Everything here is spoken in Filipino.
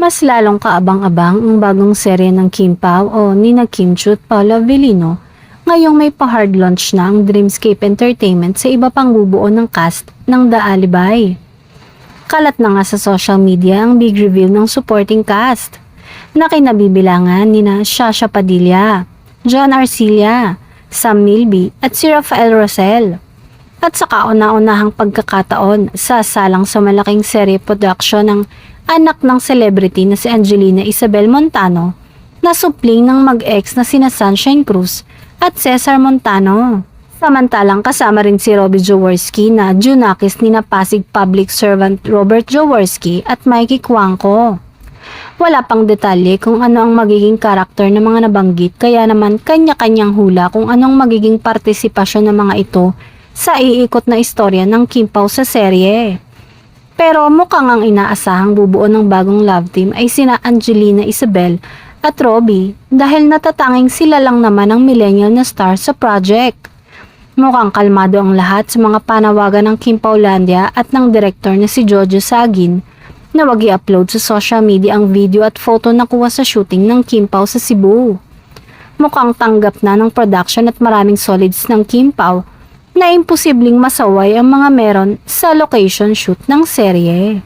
Mas lalong kaabang-abang ang bagong serye ng Kim Pao o nina Kim Chu at Paula Avellino ngayong may pa-hard launch na ang Dreamscape Entertainment sa iba pang bubuo ng cast ng The Alibay. Kalat na nga sa social media ang big reveal ng supporting cast na kinabibilangan nina Shasha Padilla, John Arcilla, Sam Milby at si Rafael Rosel. At sa kauna-unahang pagkakataon sa salang sa malaking serye production ng anak ng celebrity na si Angelina Isabel Montano na supling ng mag-ex na sina Sunshine Cruz at Cesar Montano. Samantalang kasama rin si Robbie Jaworski na Junakis ni na Pasig Public Servant Robert Jaworski at Mikey Cuanco. Wala pang detalye kung ano ang magiging karakter ng mga nabanggit kaya naman kanya-kanyang hula kung anong magiging partisipasyon ng mga ito sa iikot na istorya ng Kim Pao sa serye. Pero mukhang ang inaasahang bubuo ng bagong love team ay sina Angelina Isabel at Robbie dahil natatanging sila lang naman ang millennial na star sa project. Mukhang kalmado ang lahat sa mga panawagan ng Kim Paulandia at ng direktor na si Jojo Sagin na wag i-upload sa social media ang video at photo na kuha sa shooting ng Kim Pao sa Cebu. Mukhang tanggap na ng production at maraming solids ng Kim Pao na imposibleng masaway ang mga meron sa location shoot ng serye.